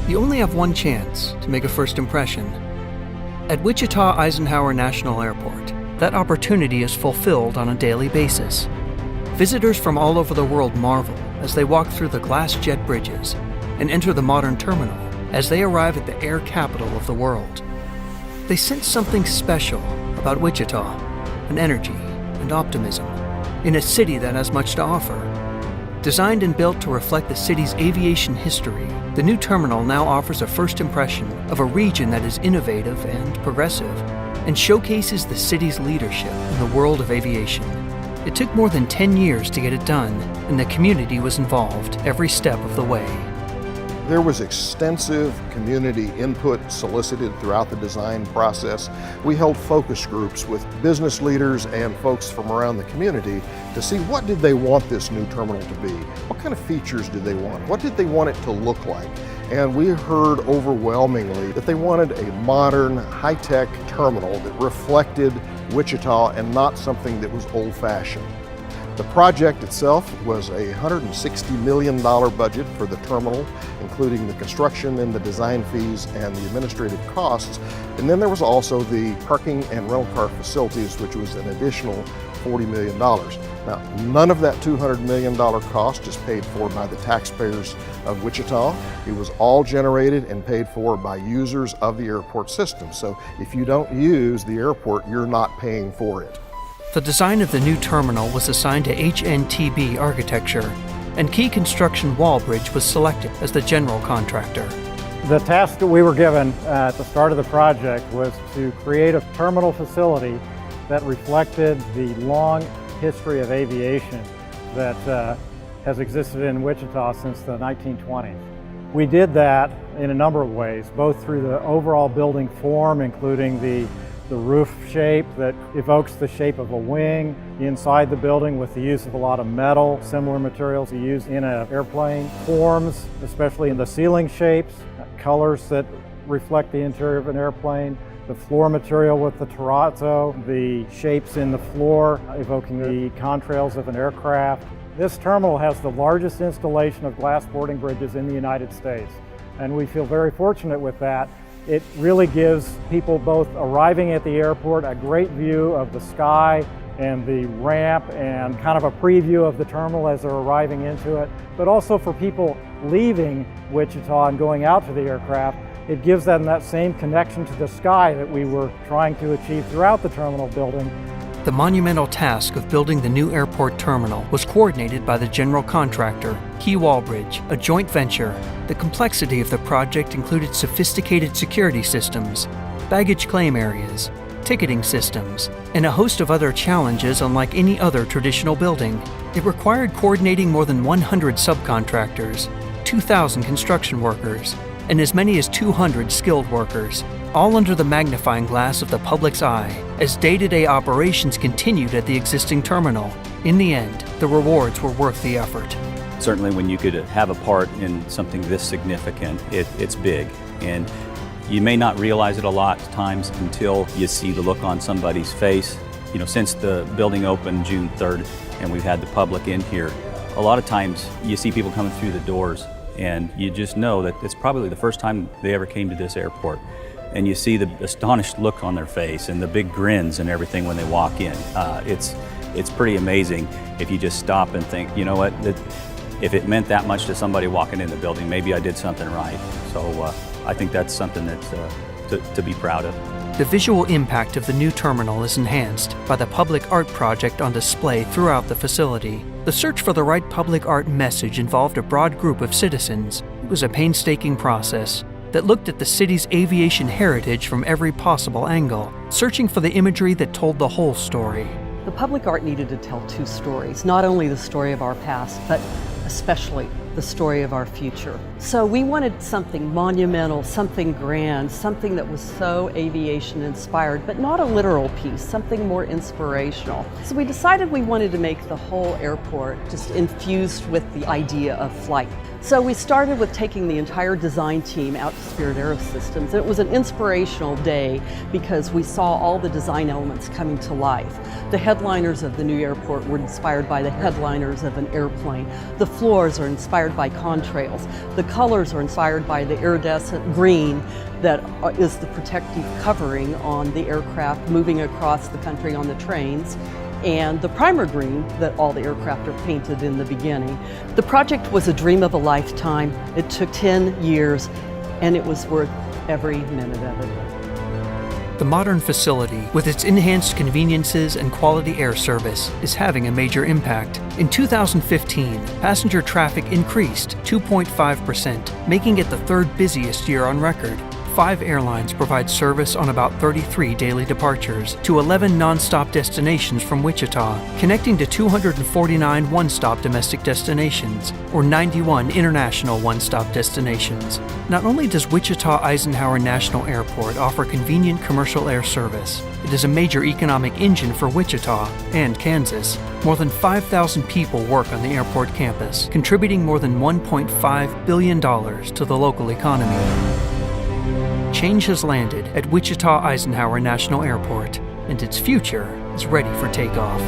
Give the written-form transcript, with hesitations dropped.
You only have one chance to make a first impression. At Wichita Eisenhower National Airport, that opportunity is fulfilled on a daily basis. Visitors from all over the world marvel as they walk through the glass jet bridges and enter the modern terminal as they arrive at the air capital of the world. They sense something special about Wichita, an energy and optimism in a city that has much to offer. Designed and built to reflect the city's aviation history, the new terminal now offers a first impression of a region that is innovative and progressive and showcases the city's leadership in the world of aviation. It took more than 10 years to get it done, and the community was involved every step of the way. There was extensive community input solicited throughout the design process. We held focus groups with business leaders and folks from around the community to see what did they want this new terminal to be? What kind of features did they want? What did they want it to look like? And we heard overwhelmingly that they wanted a modern, high-tech terminal that reflected Wichita and not something that was old-fashioned. The project itself was a $160 million budget for the terminal, including the construction and the design fees and the administrative costs. And then there was also the parking and rental car facilities, which was an additional $40 million. Now, none of that $200 million cost is paid for by the taxpayers of Wichita. It was all generated and paid for by users of the airport system. So if you don't use the airport, you're not paying for it. The design of the new terminal was assigned to HNTB Architecture, and Key Construction Wallbridge was selected as the general contractor. The task that we were given at the start of the project was to create a terminal facility that reflected the long history of aviation that has existed in Wichita since the 1920s. We did that in a number of ways, both through the overall building form, including the roof shape that evokes the shape of a wing inside the building with the use of a lot of metal, similar materials you use in an airplane. Forms, especially in the ceiling shapes, colors that reflect the interior of an airplane, the floor material with the terrazzo, the shapes in the floor evoking the contrails of an aircraft. This terminal has the largest installation of glass boarding bridges in the United States, and we feel very fortunate with that. It really gives people both arriving at the airport a great view of the sky and the ramp and kind of a preview of the terminal as they're arriving into it. But also for people leaving Wichita and going out to the aircraft, it gives them that same connection to the sky that we were trying to achieve throughout the terminal building. The monumental task of building the new airport terminal was coordinated by the general contractor, Key Wallbridge, a joint venture. The complexity of the project included sophisticated security systems, baggage claim areas, ticketing systems, and a host of other challenges unlike any other traditional building. It required coordinating more than 100 subcontractors, 2,000 construction workers, and as many as 200 skilled workers, all under the magnifying glass of the public's eye, as day-to-day operations continued at the existing terminal. In the end, the rewards were worth the effort. Certainly when you could have a part in something this significant, it's big. And you may not realize it a lot of times until you see the look on somebody's face. You know, since the building opened June 3rd and we've had the public in here, a lot of times you see people coming through the doors and you just know that it's probably the first time they ever came to this airport. And you see the astonished look on their face and the big grins and everything when they walk in. It's pretty amazing if you just stop and think, you know what, if it meant that much to somebody walking in the building, maybe I did something right. So I think that's something that's to be proud of. The visual impact of the new terminal is enhanced by the public art project on display throughout the facility. The search for the right public art message involved a broad group of citizens. It was a painstaking process that looked at the city's aviation heritage from every possible angle, searching for the imagery that told the whole story. The public art needed to tell two stories, not only the story of our past, but especially the story of our future. So we wanted something monumental, something grand, something that was so aviation inspired, but not a literal piece, something more inspirational. So we decided we wanted to make the whole airport just infused with the idea of flight. So we started with taking the entire design team out to Spirit Aerosystems. It was an inspirational day because we saw all the design elements coming to life. The headliners of the new airport were inspired by the headliners of an airplane. The floors are inspired by contrails. The colors are inspired by the iridescent green that is the protective covering on the aircraft moving across the country on the trains, and the primer green that all the aircraft are painted in the beginning. The project was a dream of a lifetime. It took 10 years, and it was worth every minute of it. The modern facility, with its enhanced conveniences and quality air service, is having a major impact. In 2015, passenger traffic increased 2.5%, making it the third busiest year on record. 5 airlines provide service on about 33 daily departures to 11 non-stop destinations from Wichita, connecting to 249 one-stop domestic destinations, or 91 international one-stop destinations. Not only does Wichita Eisenhower National Airport offer convenient commercial air service, it is a major economic engine for Wichita and Kansas. More than 5,000 people work on the airport campus, contributing more than $1.5 billion to the local economy. Change has landed at Wichita Eisenhower National Airport, and its future is ready for takeoff.